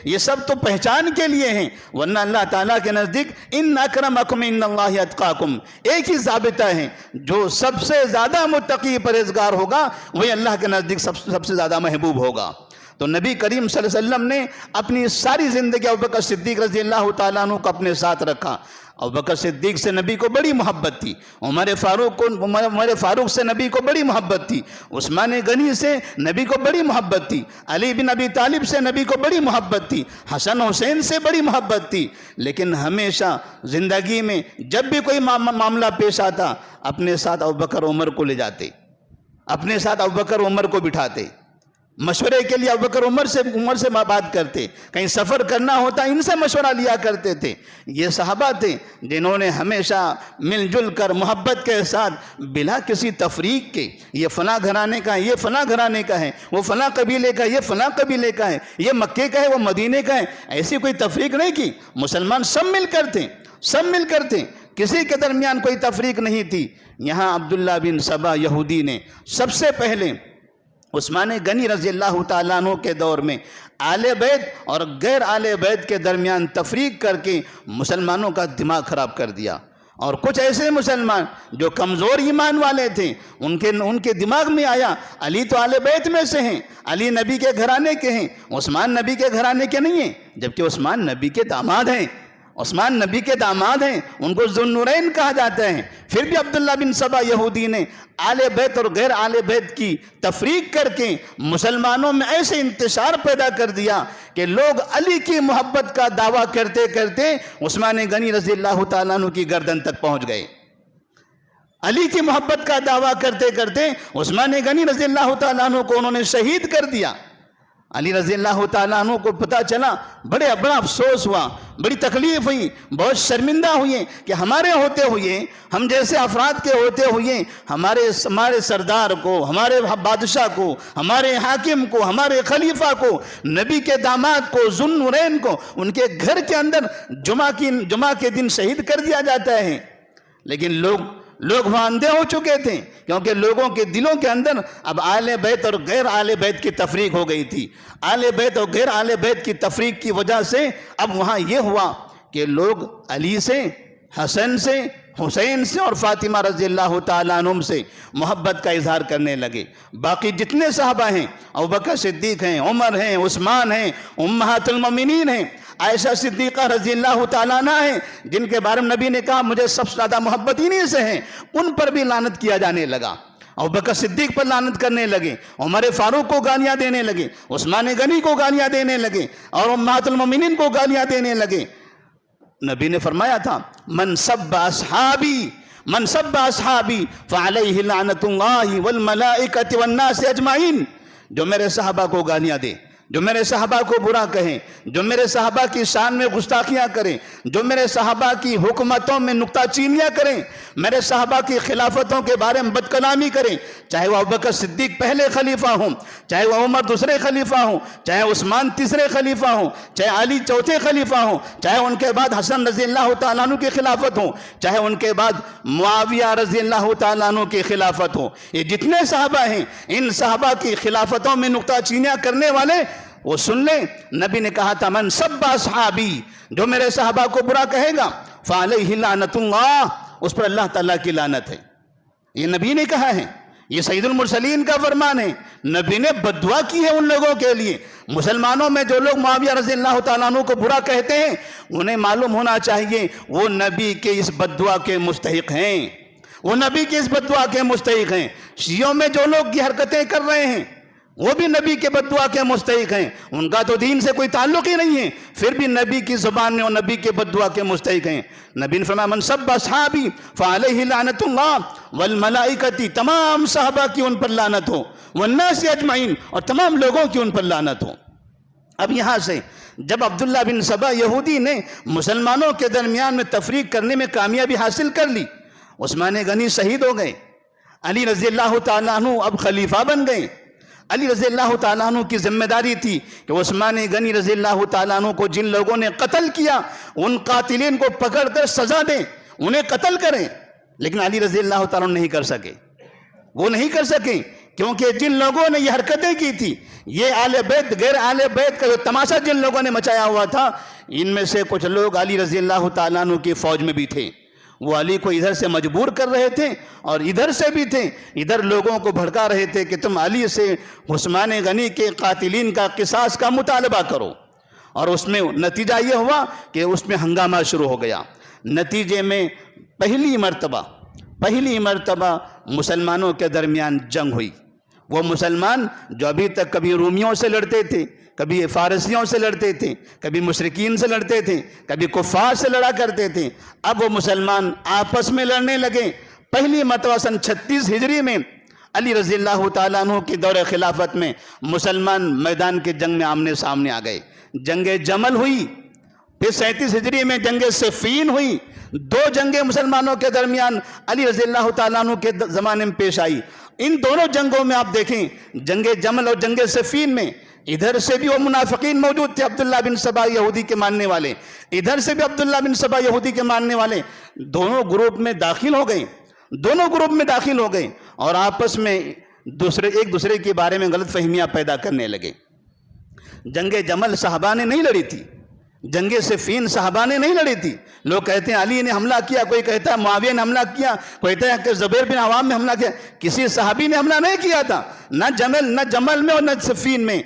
یہ سب تو پہچان کے لیے ہیں، ورنہ اللہ تعالیٰ کے نزدیک ان اکرمکم عند اللہ اتقاکم ایک ہی ضابطہ ہے، جو سب سے زیادہ متقی پرہیزگار ہوگا وہی اللہ کے نزدیک سب سے زیادہ محبوب ہوگا۔ تو نبی کریم صلی اللہ علیہ وسلم نے اپنی ساری زندگی ابوبکر صدیق رضی اللہ تعالیٰ عنہ کو اپنے ساتھ رکھا۔ ابوبکر صدیق سے نبی کو بڑی محبت تھی، عمر فاروق سے نبی کو بڑی محبت تھی، عثمان غنی سے نبی کو بڑی محبت تھی، علی بن ابی طالب سے نبی کو بڑی محبت تھی، حسن حسین سے بڑی محبت تھی۔ لیکن ہمیشہ زندگی میں جب بھی کوئی معاملہ پیش آتا اپنے ساتھ ابوبکر عمر کو لے جاتے، اپنے ساتھ ابوبکر عمر کو بٹھاتے، مشورے کے لیے ابوبکر عمر سے بات کرتے، کہیں سفر کرنا ہوتا ان سے مشورہ لیا کرتے تھے۔ یہ صحابہ تھے جنہوں نے ہمیشہ مل جل کر محبت کے ساتھ بلا کسی تفریق کے، یہ فلاں گھرانے کا ہے، یہ فلاں گھرانے کا ہے، وہ فلاں قبیلے کا ہے، یہ فلاں قبیلے کا ہے، یہ مکے کا ہے، وہ مدینے کا ہے، ایسی کوئی تفریق نہیں کی۔ مسلمان سب مل کر تھے، سب مل کر تھے، کسی کے درمیان کوئی تفریق نہیں تھی۔ یہاں عبداللہ بن سبا یہودی نے سب سے پہلے عثمان غنی رضی اللہ تعالیٰ عنہ کے دور میں آل بیت اور غیر آل بیت کے درمیان تفریق کر کے مسلمانوں کا دماغ خراب کر دیا۔ اور کچھ ایسے مسلمان جو کمزور ایمان والے تھے ان کے دماغ میں آیا علی تو آل بیت میں سے ہیں، علی نبی کے گھرانے کے ہیں، عثمان نبی کے گھرانے کے نہیں ہیں، جبکہ عثمان نبی کے داماد ہیں، عثمان نبی کے داماد ہیں، ان کو ذو النورین کہا جاتا ہے۔ پھر بھی عبداللہ بن سبا یہودی نے آل بیت اور غیر آل بیت کی تفریق کر کے مسلمانوں میں ایسے انتشار پیدا کر دیا کہ لوگ علی کی محبت کا دعویٰ کرتے کرتے عثمان غنی رضی اللہ تعالیٰ عنہ کی گردن تک پہنچ گئے۔ علی کی محبت کا دعویٰ کرتے کرتے عثمان غنی رضی اللہ تعالیٰ عنہ کو انہوں نے شہید کر دیا۔ علی رضی اللہ تعالیٰ عنہ کو پتہ چلا، بڑا افسوس ہوا، بڑی تکلیف ہوئی، بہت شرمندہ ہوئے کہ ہمارے ہوتے ہوئے، ہم جیسے افراد کے ہوتے ہوئے ہمارے سردار کو، ہمارے بادشاہ کو، ہمارے حاکم کو، ہمارے خلیفہ کو، نبی کے داماد کو، ذو النورین کو ان کے گھر کے اندر جمعہ کے دن شہید کر دیا جاتا ہے۔ لیکن لوگ وہاں اندھے ہو چکے تھے، کیونکہ لوگوں کے دلوں کے اندر اب آل بیت اور غیر آل بیت کی تفریق ہو گئی تھی۔ آل بیت اور غیر آل بیت کی تفریق کی وجہ سے اب وہاں یہ ہوا کہ لوگ علی سے، حسن سے، حسین سے اور فاطمہ رضی اللہ تعالیٰ عنہم سے محبت کا اظہار کرنے لگے۔ باقی جتنے صحابہ ہیں، ابوبکر صدیق ہیں، عمر ہیں، عثمان ہیں، امہات المومنین ہیں، عائشہ صدیقہ رضی اللہ تعالیٰ عنہ ہیں، جن کے بارے میں نبی نے کہا مجھے سب سے زیادہ محبت انہی سے ہیں، ان پر بھی لعنت کیا جانے لگا۔ ابوبکر صدیق پر لعنت کرنے لگے، عمر فاروق کو گالیاں دینے لگے، عثمان غنی کو گالیاں دینے لگے، اور امہات المومنین کو گالیاں دینے لگے۔ نبی نے فرمایا تھا من سب اصحابی من سب اصحابی فعلیہ لعنت اللہ والملائکۃ والناس اجمعین، جو میرے صحابہ کو گالیاں دے، جو میرے صحابہ کو برا کہیں، جو میرے صحابہ کی شان میں گستاخیاں کریں، جو میرے صحابہ کی حکومتوں میں نکتہ چینیاں کریں، میرے صحابہ کی خلافتوں کے بارے میں بد کلامی کریں، چاہے وہ ابوبکر صدیق پہلے خلیفہ ہوں، چاہے وہ عمر دوسرے خلیفہ ہوں، چاہے عثمان تیسرے خلیفہ ہوں، چاہے علی چوتھے خلیفہ ہوں، چاہے ان کے بعد حسن رضی اللہ تعالیٰ عنہ کی خلافت ہوں، چاہے ان کے بعد معاویہ رضی اللہ تعالیٰ عنہ کی خلافت ہوں، یہ جتنے صحابہ ہیں ان صحابہ کی خلافتوں میں نکتہ چینیاں کرنے والے وہ سن لیں، نبی نے کہا تھا من سب اصحابی، جو میرے صحابہ کو برا کہے گا فعلیہ لعنت اللہ، اس پر اللہ تعالیٰ کی لعنت ہے۔ یہ نبی نے کہا ہے، یہ سید المرسلین کا فرمان ہے، نبی نے بد دعا کی ہے ان لوگوں کے لیے۔ مسلمانوں میں جو لوگ معاویہ رضی اللہ تعالیٰ عنہ کو برا کہتے ہیں انہیں معلوم ہونا چاہیے وہ نبی کے اس بد دعا کے مستحق ہیں، وہ نبی کے اس بد دعا کے مستحق ہیں۔ شیعوں میں جو لوگ یہ حرکتیں کر رہے ہیں وہ بھی نبی کے بد دعا کے مستحق ہیں، ان کا تو دین سے کوئی تعلق ہی نہیں ہے، پھر بھی نبی کی زبان میں وہ نبی کے بد دعا کے مستحق ہیں۔ نبی نے فرمایا من سب اصحابی فعلیہ لعنت اللہ والملائکۃ، تمام صحابہ کی ان پر لعنت ہو، والناس اجمعین، اور تمام لوگوں کی ان پر لعنت ہو۔ اب یہاں سے جب عبداللہ بن سبا یہودی نے مسلمانوں کے درمیان میں تفریق کرنے میں کامیابی حاصل کر لی، عثمان غنی شہید ہو گئے، علی رضی اللہ تعالیٰ عنہ اب خلیفہ بن گئے۔ علی رضی اللہ تعالیٰ عنہ کی ذمہ داری تھی کہ عثمان غنی رضی اللہ تعالیٰ عنہ کو جن لوگوں نے قتل کیا ان قاتلین کو پکڑ کر سزا دیں، انہیں قتل کریں، لیکن علی رضی اللہ تعالیٰ عنہ نہیں کر سکے، وہ نہیں کر سکے، کیونکہ جن لوگوں نے یہ حرکتیں کی تھی، یہ آل بیت غیر آل بیت کا جو تماشا جن لوگوں نے مچایا ہوا تھا، ان میں سے کچھ لوگ علی رضی اللہ تعالیٰ عنہ کی فوج میں بھی تھے، وہ علی کو ادھر سے مجبور کر رہے تھے اور ادھر سے بھی تھے، ادھر لوگوں کو بھڑکا رہے تھے کہ تم علی سے عثمان غنی کے قاتلین کا قصاص کا مطالبہ کرو، اور اس میں نتیجہ یہ ہوا کہ اس میں ہنگامہ شروع ہو گیا۔ نتیجے میں پہلی مرتبہ مسلمانوں کے درمیان جنگ ہوئی۔ وہ مسلمان جو ابھی تک کبھی رومیوں سے لڑتے تھے، کبھی فارسیوں سے لڑتے تھے، کبھی مشرکین سے لڑتے تھے، کبھی کفار سے لڑا کرتے تھے، اب وہ مسلمان آپس میں لڑنے لگے۔ پہلی مرتبہ سن 36 ہجری میں علی رضی اللہ تعالیٰ عنہ کی دور خلافت میں مسلمان میدان کے جنگ میں آمنے سامنے آ گئے۔ جنگ جمل ہوئی، پھر 37 ہجری میں جنگ صفین ہوئی، دو جنگیں مسلمانوں کے درمیان علی رضی اللہ تعالیٰ عنہ کے زمانے میں پیش آئی۔ ان دونوں جنگوں میں آپ دیکھیں، جنگ جمل اور جنگ صفین میں ادھر سے بھی وہ منافقین موجود تھے، عبداللہ بن سبا یہودی کے ماننے والے، ادھر سے بھی عبداللہ بن سبا یہودی کے ماننے والے، دونوں گروپ میں داخل ہو گئے اور آپس میں ایک دوسرے کے بارے میں غلط فہمیاں پیدا کرنے لگے۔ جنگ جمل صحابہ نے نہیں لڑی تھی، جنگ صفین صحابہ نے نہیں لڑی تھی۔ لوگ کہتے ہیں علی نے حملہ کیا، کوئی کہتا ہے معاویہ نے حملہ کیا، کوئی کہتا ہے کہ زبیر بن عوام نے حملہ کیا، کسی صحابی نے حملہ نہیں کیا تھا، نہ جمل میں اور نہ صفین میں۔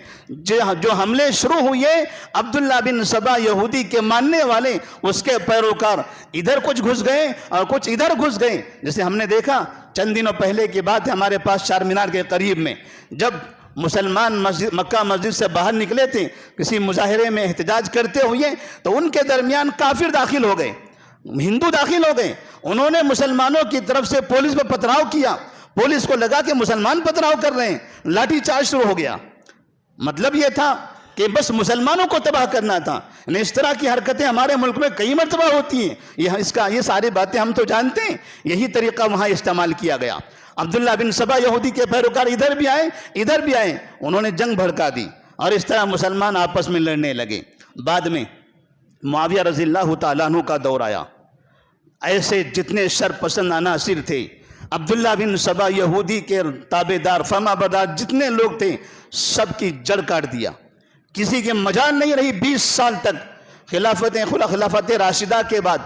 جو حملے شروع ہوئے عبداللہ بن سبا یہودی کے ماننے والے، اس کے پیروکار ادھر کچھ گھس گئے اور کچھ ادھر گھس گئے۔ جیسے ہم نے دیکھا چند دنوں پہلے کی بات ہے، ہمارے پاس چار مینار کے قریب میں جب مسلمان مکہ مسجد سے باہر نکلے تھے کسی مظاہرے میں احتجاج کرتے ہوئے، تو ان کے درمیان کافر داخل ہو گئے، ہندو داخل ہو گئے، انہوں نے مسلمانوں کی طرف سے پولیس پر پتھراؤ کیا، پولیس کو لگا کہ مسلمان پتھراؤ کر رہے ہیں، لاٹھی چارج شروع ہو گیا۔ مطلب یہ تھا کہ بس مسلمانوں کو تباہ کرنا تھا۔ اس طرح کی حرکتیں ہمارے ملک میں کئی مرتبہ ہوتی ہیں، یہ ساری باتیں ہم تو جانتے ہیں، یہی طریقہ وہاں استعمال کیا گیا۔ عبداللہ بن سبا یہودی کے پیروکار ادھر بھی آئے، انہوں نے جنگ بھڑکا دی اور اس طرح مسلمان آپس میں لڑنے لگے۔ بعد میں معاویہ رضی اللہ تعالیٰ عنہ کا دور آیا، ایسے جتنے شر پسند عناصر تھے، عبداللہ بن سبا یہودی کے تابع دار فرما بردار جتنے لوگ تھے، سب کی جڑ کاٹ دیا، کسی کے مجال نہیں رہی۔ 20 سال تک خلافت راشدہ کے بعد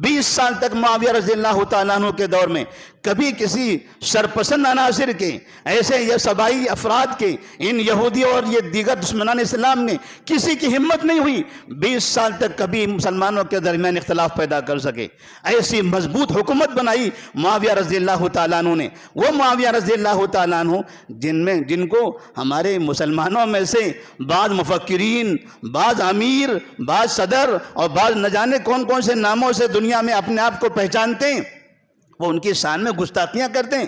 20 سال تک معاویہ رضی اللہ تعالیٰ عنہ کے دور میں کبھی کسی شرپسند عناصر کے، ایسے یہ سبائی افراد کے، ان یہودیوں اور یہ دیگر دشمنان اسلام نے کسی کی ہمت نہیں ہوئی 20 سال تک کبھی مسلمانوں کے درمیان اختلاف پیدا کر سکے۔ ایسی مضبوط حکومت بنائی معاویہ رضی اللہ تعالیٰ عنہ نے، وہ معاویہ رضی اللہ تعالیٰ عنہ جن کو ہمارے مسلمانوں میں سے بعض مفکرین، بعض امیر، بعض صدر اور بعض نہ جانے کون کون سے ناموں سے دنیا میں اپنے آپ کو پہچانتے ہیں، وہ ان کی شان میں گستاخیاں کرتے ہیں،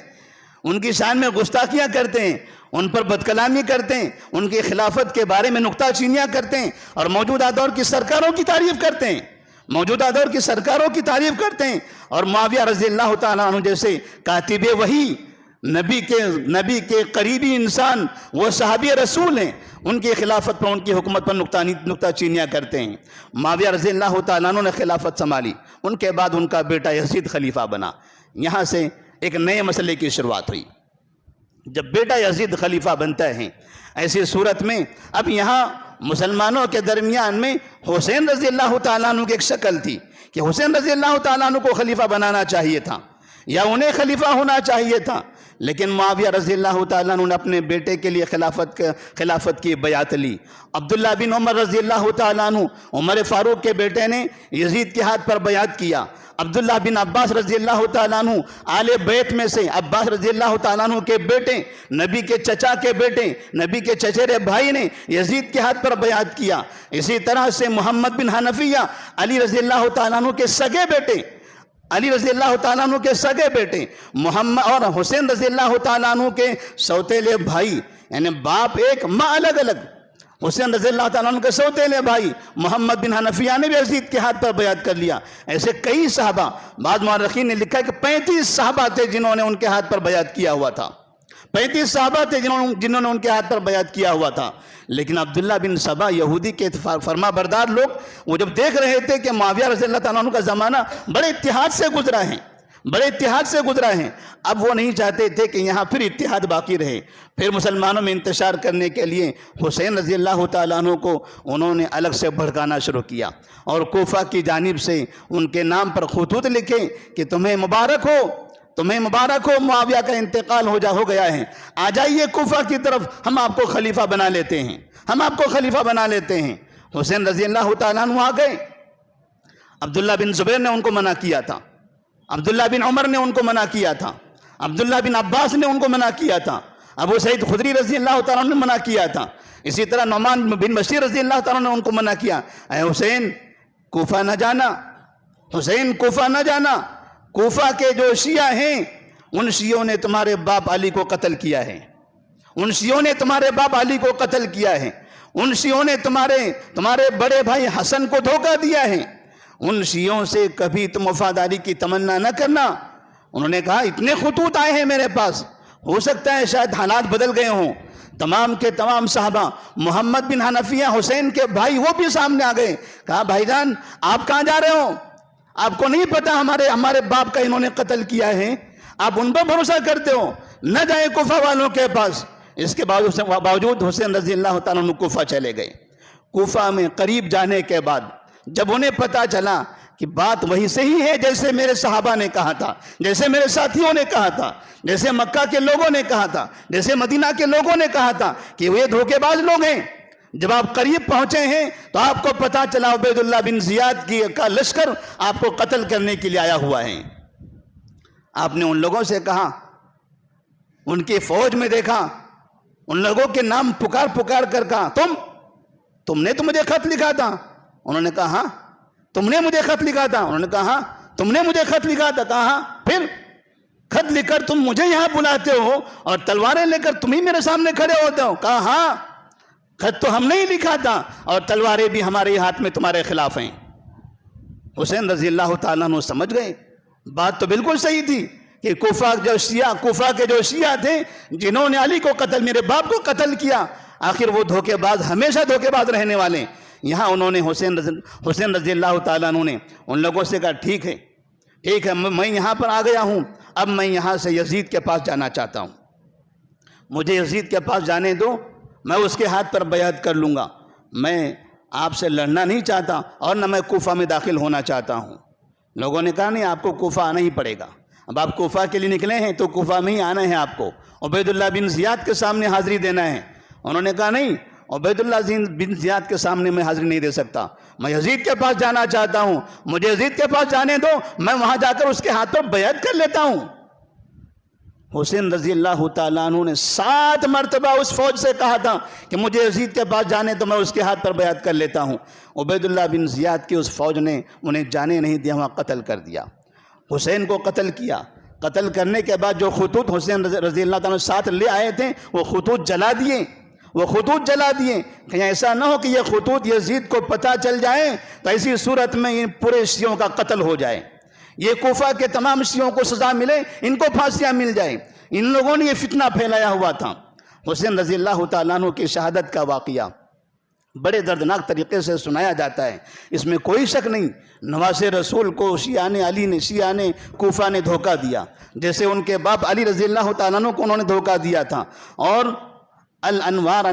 ان کی شان میں گستاخیاں کرتے ہیں، ان پر بدکلامی کرتے ہیں، ان کی خلافت کے بارے میں نکتہ چینیاں کرتے ہیں، اور موجودہ دور کی سرکاروں کی تعریف کرتے ہیں، موجودہ دور کی سرکاروں کی تعریف کرتے ہیں۔ اور معاویہ رضی اللہ تعالیٰ عنہ جیسے کاتب وحی، نبی کے قریبی انسان، وہ صحابی رسول ہیں، ان کی خلافت پر، ان کی حکومت پر نکتہ چینیاں کرتے ہیں۔ معاویہ رضی اللہ تعالیٰ عنہ نے خلافت سنبھالی، ان کے بعد ان کا بیٹا یزید خلیفہ بنا۔ یہاں سے ایک نئے مسئلے کی شروعات ہوئی۔ جب بیٹا یزید خلیفہ بنتا ہے، ایسی صورت میں اب یہاں مسلمانوں کے درمیان میں حسین رضی اللہ تعالیٰ عنہ کی ایک شکل تھی کہ حسین رضی اللہ تعالیٰ عنہ کو خلیفہ بنانا چاہیے تھا یا انہیں خلیفہ ہونا چاہیے تھا، لیکن معاویہ رضی اللہ تعالیٰ عنہ نے اپنے بیٹے کے لیے خلافت کی بیعت لی۔ عبداللہ بن عمر رضی اللہ تعالیٰ عنہ، عمر فاروق کے بیٹے نے یزید کے ہاتھ پر بیعت کیا۔ عبداللہ بن عباس رضی اللہ تعالیٰ عنہ آل بیت میں سے، عباس رضی اللہ تعالیٰ عنہ کے بیٹے، نبی کے چچا کے بیٹے، نبی کے چچیرے بھائی نے یزید کے ہاتھ پر بیعت کیا۔ اسی طرح سے محمد بن حنفیہ، علی رضی اللہ تعالیٰ عنہ کے سگے بیٹے، علی رضی اللہ تعالیٰ عنہ کے سگے بیٹے محمد اور حسین رضی اللہ تعالیٰ عنہ کے سوتیلے بھائی، یعنی باپ ایک ماں الگ الگ، حسین رضی اللہ تعالیٰ عنہ کے سوتیلے بھائی محمد بن حنفیہ نے بھی یزید کے ہاتھ پر بیعت کر لیا۔ ایسے کئی صحابہ، بعض مورخین نے لکھا ہے کہ 35 صحابہ تھے جنہوں نے ان کے ہاتھ پر بیعت کیا ہوا تھا، 35 صحابہ تھے جنہوں نے ان کے ہاتھ پر بیعت کیا ہوا تھا۔ لیکن عبداللہ بن سبا، یہودی کے فرما بردار لوگ، وہ جب دیکھ رہے تھے کہ معاویہ رضی اللہ تعالیٰ عنہ کا زمانہ بڑے اتحاد سے گزرا ہے، بڑے اتحاد سے گزرا ہے، اب وہ نہیں چاہتے تھے کہ یہاں پھر اتحاد باقی رہے۔ پھر مسلمانوں میں انتشار کرنے کے لیے حسین رضی اللہ تعالیٰ عنہ کو انہوں نے الگ سے بھڑکانا شروع کیا، اور کوفہ کی جانب سے ان کے نام پر خطوط لکھے کہ تمہیں مبارک ہو، تمہیں مبارک ہو، معاویہ کا انتقال ہو گیا ہے، آ جائیے کوفہ کی طرف، ہم آپ کو خلیفہ بنا لیتے ہیں، ہم آپ کو خلیفہ بنا لیتے ہیں۔ حسین رضی اللہ تعالیٰ عنہ آ گئے۔ عبداللہ بن زبیر نے ان کو منع کیا تھا، عبداللہ بن عمر نے ان کو منع کیا تھا، عبداللہ بن عباس نے ان کو منع کیا تھا، ابو سعید خدری رضی اللہ تعالیٰ عنہ نے منع کیا تھا، اسی طرح نعمان بن بشیر رضی اللہ تعالیٰ عنہ نے ان کو منع کیا، اے حسین کوفہ نہ جانا، حسین کوفہ نہ جانا، کوفہ کے جو شیعہ ہیں ان شیعوں نے تمہارے باپ علی کو قتل کیا ہے، ان شیعوں نے تمہارے باپ علی کو قتل کیا ہے، ان شیعوں نے تمہارے بڑے بھائی حسن کو دھوکہ دیا ہے، ان شیعوں سے کبھی تم وفاداری کی تمنا نہ کرنا۔ انہوں نے کہا اتنے خطوط آئے ہیں میرے پاس، ہو سکتا ہے شاید حالات بدل گئے ہوں۔ تمام کے تمام صحابہ، محمد بن حنفیہ حسین کے بھائی، وہ بھی سامنے آ گئے، کہا بھائی جان آپ کہاں جا رہے ہو؟ آپ کو نہیں پتا ہمارے باپ کا انہوں نے قتل کیا ہے، آپ ان پر بھروسہ کرتے ہو، نہ جائیں کوفہ والوں کے پاس۔ اس کے باوجود حسین رضی اللہ تعالیٰ عنہ کوفہ چلے گئے۔ کوفہ میں قریب جانے کے بعد جب انہیں پتا چلا کہ بات وہی صحیح ہے جیسے میرے صحابہ نے کہا تھا، جیسے میرے ساتھیوں نے کہا تھا، جیسے مکہ کے لوگوں نے کہا تھا، جیسے مدینہ کے لوگوں نے کہا تھا کہ وہ دھوکے باز لوگ ہیں، جب آپ قریب پہنچے ہیں تو آپ کو پتا چلا عبید اللہ بن زیاد کا لشکر آپ کو قتل کرنے کے لیے آیا ہوا ہے۔ آپ نے ان لوگوں سے کہا، ان کی فوج میں دیکھا، ان لوگوں کے نام پکار کر کہا تم نے تو مجھے خط لکھا تھا؟ انہوں نے کہا ہاں۔ تم نے مجھے خط لکھا تھا؟ انہوں نے کہا ہاں۔ تم نے مجھے خط لکھا تھا؟ کہا ہاں۔ پھر خط لکھ کر تم مجھے یہاں بلاتے ہو اور تلواریں لے کر تم ہی میرے سامنے کھڑے ہوتے ہو؟ کہا ہاں، خط تو ہم نے ہی لکھا تھا اور تلواریں بھی ہمارے ہاتھ میں تمہارے خلاف ہیں۔ حسین رضی اللہ تعالیٰ عنہ سمجھ گئے بات تو بالکل صحیح تھی کہ کوفہ کے جو شیعہ تھے جنہوں نے علی کو قتل، میرے باپ کو قتل کیا، آخر وہ دھوکے باز ہمیشہ دھوکے باز رہنے والے۔ یہاں انہوں نے حسین رضی اللہ تعالیٰ عنہ نے ان لوگوں سے کہا ٹھیک ہے میں یہاں پر آ گیا ہوں، اب میں یہاں سے یزید کے پاس جانا چاہتا ہوں، مجھے یزید کے پاس جانے دو، میں اس کے ہاتھ پر بیعت کر لوں گا، میں آپ سے لڑنا نہیں چاہتا اور نہ میں کوفہ میں داخل ہونا چاہتا ہوں۔ لوگوں نے کہا نہیں، آپ کو کوفہ آنا ہی پڑے گا، اب آپ کوفہ کے لیے نکلے ہیں تو کوفہ میں ہی آنا ہے، آپ کو عبید اللہ بن زیاد کے سامنے حاضری دینا ہے۔ انہوں نے کہا نہیں، عبید اللہ بن زیاد کے سامنے میں حاضری نہیں دے سکتا، میں یزید کے پاس جانا چاہتا ہوں، مجھے یزید کے پاس جانے دو، میں وہاں جا کر اس کے ہاتھ پر بیعت کر لیتا ہوں۔ حسین رضی اللہ تعالیٰ عنہ نے 7 مرتبہ اس فوج سے کہا تھا کہ مجھے یزید کے پاس جانے تو میں اس کے ہاتھ پر بیعت کر لیتا ہوں۔ عبید اللہ بن زیاد کی اس فوج نے انہیں جانے نہیں دیا، وہاں قتل کر دیا، حسین کو قتل کیا۔ قتل کرنے کے بعد جو خطوط حسین رضی اللہ تعالیٰ ساتھ لے آئے تھے وہ خطوط جلا دیے کہیں ایسا نہ ہو کہ یہ خطوط یزید کو پتہ چل جائے تو ایسی صورت میں ان پورے شیعوں کا قتل ہو جائے، یہ کوفہ کے تمام شیعوں کو سزا ملے، ان کو پھانسیاں مل جائیں۔ ان لوگوں نے یہ فتنہ پھیلایا ہوا تھا۔ حسین رضی اللہ تعالیٰ عنہ کی شہادت کا واقعہ بڑے دردناک طریقے سے سنایا جاتا ہے، اس میں کوئی شک نہیں۔ نواز رسول کو شیعہ نے کوفہ نے دھوکہ دیا، جیسے ان کے باپ علی رضی اللہ تعالیٰ عنہ کو انہوں نے دھوکہ دیا تھا۔ اور الانوار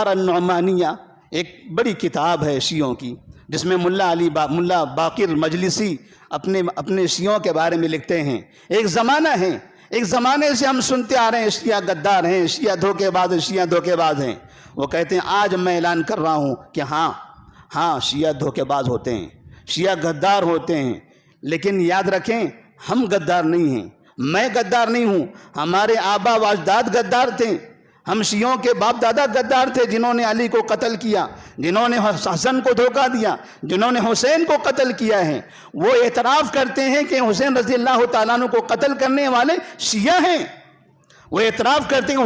النعمانیہ ایک بڑی کتاب ہے شیعوں کی، جس میں ملا باقر مجلسی اپنے شیعوں کے بارے میں لکھتے ہیں۔ ایک زمانے سے ہم سنتے آ رہے ہیں شیعہ غدار ہیں، شیعہ دھوکے باز ہیں۔ وہ کہتے ہیں آج میں اعلان کر رہا ہوں کہ ہاں شیعہ دھوکے باز ہوتے ہیں، شیعہ غدار ہوتے ہیں، لیکن یاد رکھیں ہم غدار نہیں ہیں، میں غدار نہیں ہوں، ہمارے آبا و اجداد غدار تھے، ہم شیعوں کے باپ دادا غدار تھے، جنہوں نے علی کو قتل کیا، جنہوں نے حسن کو دھوکہ دیا، جنہوں نے حسین کو قتل کیا ہے۔ وہ اعتراف کرتے ہیں کہ حسین رضی اللہ تعالیٰ عنہ کو قتل کرنے والے شیعہ ہیں، وہ اعتراف کرتے ہیں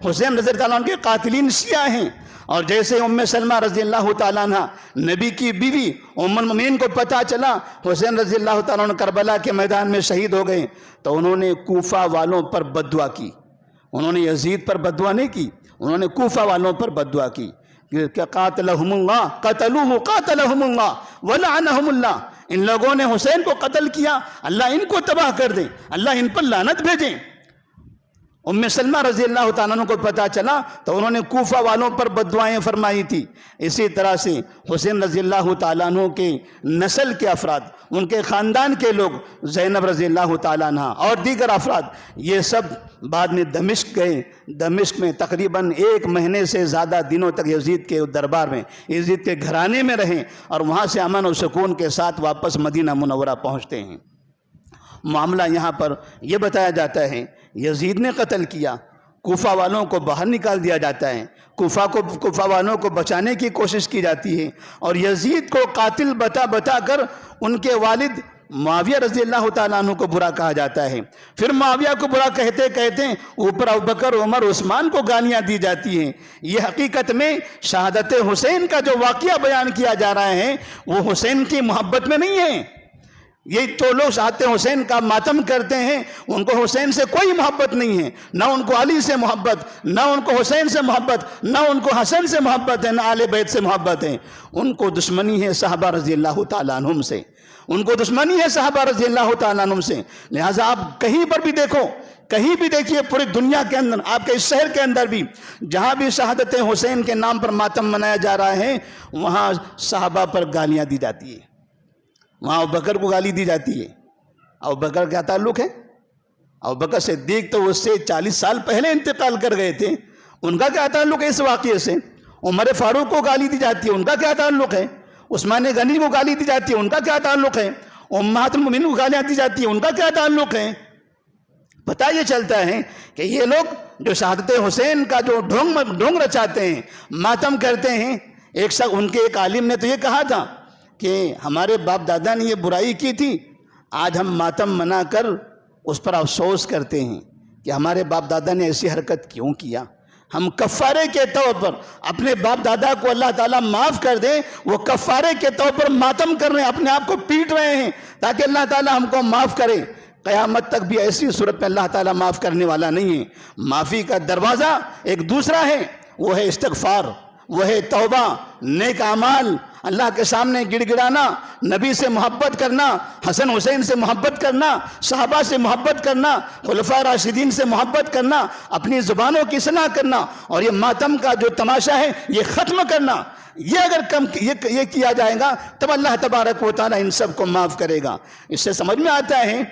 حسین رضی اللہ عنہ کے قاتلین شیعہ ہیں۔ اور جیسے ام سلمہ رضی اللہ تعالیٰ عنہ نبی کی بیوی ام المؤمنین کو پتہ چلا حسین رضی اللہ تعالیٰ عنہ کربلا کے میدان میں شہید ہو گئے، تو انہوں نے کوفہ والوں پر بددعا کی۔ انہوں نے یزید پر بددعا نہیں کی، انہوں نے کوفہ والوں پر بددعا کی کہ قاتلہم اللہ قاتلہم اللہ ولعنہم اللہ، ان لوگوں نے حسین کو قتل کیا، اللہ ان کو تباہ کر دے، اللہ ان پر لعنت بھیجیں۔ ام سلمہ رضی اللہ تعالیٰ عنہ کو پتہ چلا تو انہوں نے کوفہ والوں پر بددعائیں فرمائی تھی۔ اسی طرح سے حسین رضی اللہ تعالیٰ عنہ کے نسل کے افراد، ان کے خاندان کے لوگ، زینب رضی اللہ تعالیٰ عنہ اور دیگر افراد، یہ سب بعد میں دمشق گئے۔ دمشق میں تقریباً 1 مہینے سے زیادہ دنوں تک یزید کے دربار میں، یزید کے گھرانے میں رہیں، اور وہاں سے امن و سکون کے ساتھ واپس مدینہ منورہ پہنچتے ہیں۔ معاملہ یہاں پر یہ بتایا جاتا ہے یزید نے قتل کیا، کوفہ والوں کو باہر نکال دیا جاتا ہے، کوفہ والوں کو بچانے کی کوشش کی جاتی ہے، اور یزید کو قاتل بتا کر ان کے والد معاویہ رضی اللہ تعالیٰ عنہ کو برا کہا جاتا ہے۔ پھر معاویہ کو برا کہتے اوپر ابوبکر عمر عثمان کو گالیاں دی جاتی ہیں۔ یہ حقیقت میں شہادت حسین کا جو واقعہ بیان کیا جا رہا ہے وہ حسین کی محبت میں نہیں ہے۔ یہ تو لوگ شہادت حسین کا ماتم کرتے ہیں، ان کو حسین سے کوئی محبت نہیں ہے، نہ ان کو علی سے محبت، نہ ان کو حسین سے محبت، نہ ان کو حسن سے محبت ہے، نہ آل بیت سے محبت ہے۔ ان کو دشمنی ہے صحابہ رضی اللہ تعالیٰ عنہم سے، ان کو دشمنی ہے صحابہ رضی اللہ تعالیٰ عنہم سے۔ لہٰذا آپ کہیں پر بھی دیکھو، کہیں بھی دیکھیے پوری دنیا کے اندر، آپ کے اس شہر کے اندر بھی، جہاں بھی شہادت حسین کے نام پر ماتم منایا جا رہا ہے، وہاں صحابہ پر گالیاں دی جاتی ہے، وہاں ابوبکر کو گالی دی جاتی ہے۔ ابوبکر کیا تعلق ہے؟ ابوبکر صدیق تو اس سے 40 سال پہلے انتقال کر گئے تھے، ان کا کیا تعلق ہے اس واقعے سے؟ عمر فاروق کو گالی دی جاتی ہے، ان کا کیا تعلق ہے؟ عثمان غنی کو گالی دی جاتی ہے، ان کا کیا تعلق ہے؟ امہات المؤمنین کو گالیاں دی جاتی ہیں، ان کا کیا تعلق ہے؟ پتہ یہ چلتا ہے کہ یہ لوگ جو شہادت حسین کا جو ڈھونگ رچاتے ہیں، ماتم کرتے ہیں۔ ان کے ایک عالم نے تو یہ کہا تھا کہ ہمارے باپ دادا نے یہ برائی کی تھی، آج ہم ماتم منا کر اس پر افسوس کرتے ہیں کہ ہمارے باپ دادا نے ایسی حرکت کیوں کیا۔ ہم کفارے کے طور پر اپنے باپ دادا کو اللہ تعالیٰ معاف کر دے، وہ کفارے کے طور پر ماتم کر رہے ہیں، اپنے آپ کو پیٹ رہے ہیں تاکہ اللہ تعالیٰ ہم کو معاف کرے۔ قیامت تک بھی ایسی صورت میں اللہ تعالیٰ معاف کرنے والا نہیں ہے۔ معافی کا دروازہ ایک دوسرا ہے، وہ ہے استغفار، وہ ہے توبہ، نیک اعمال، اللہ کے سامنے گڑ گڑانا، نبی سے محبت کرنا، حسن حسین سے محبت کرنا، صحابہ سے محبت کرنا، خلفاء راشدین سے محبت کرنا، اپنی زبانوں کی اصلاح کرنا، اور یہ ماتم کا جو تماشا ہے یہ ختم کرنا۔ یہ اگر یہ کیا جائے گا تب اللہ تبارک و تعالی ان سب کو معاف کرے گا۔ اس سے سمجھ میں آتا ہے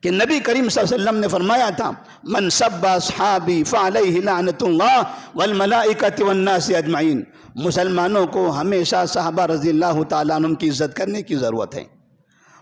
کہ نبی کریم صلی اللہ علیہ وسلم نے فرمایا تھا من سب اصحابی فعلیہ لعنت اللہ والملائکۃ والناس اجمعین۔ مسلمانوں کو ہمیشہ صحابہ رضی اللہ تعالیٰ عنہ کی عزت کرنے کی ضرورت ہے،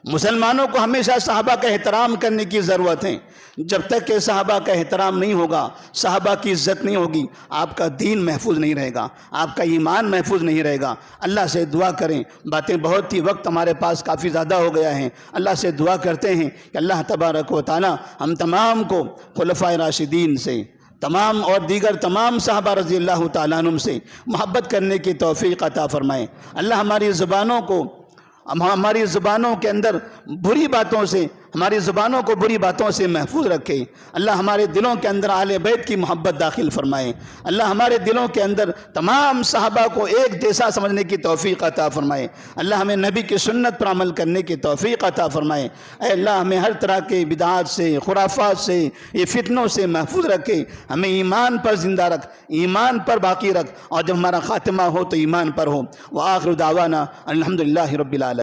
مسلمانوں کو ہمیشہ صحابہ کا احترام کرنے کی ضرورت ہے۔ جب تک کہ صحابہ کا احترام نہیں ہوگا، صحابہ کی عزت نہیں ہوگی، آپ کا دین محفوظ نہیں رہے گا، آپ کا ایمان محفوظ نہیں رہے گا۔ اللہ سے دعا کریں، باتیں بہت ہی وقت ہمارے پاس کافی زیادہ ہو گیا ہے، اللہ سے دعا کرتے ہیں کہ اللہ تبارک و تعالی ہم تمام کو خلفائے راشدین سے، تمام اور دیگر تمام صحابہ رضی اللہ تعالیٰ عنہم سے محبت کرنے کی توفیق عطا فرمائے۔ اللہ ہماری زبانوں کے اندر بری باتوں سے، ہماری زبانوں کو بری باتوں سے محفوظ رکھے۔ اللہ ہمارے دلوں کے اندر اہل بیت کی محبت داخل فرمائے۔ اللہ ہمارے دلوں کے اندر تمام صحابہ کو ایک جیسا سمجھنے کی توفیق عطا فرمائے۔ اللہ ہمیں نبی کی سنت پر عمل کرنے کی توفیق عطا فرمائے۔ اے اللہ ہمیں ہر طرح کے بدعات سے، خرافات سے، یہ فتنوں سے محفوظ رکھے، ہمیں ایمان پر زندہ رکھ، ایمان پر باقی رکھ، اور جب ہمارا خاتمہ ہو تو ایمان پر ہو۔ وآخر دعوانا الحمدللہ رب العالمین۔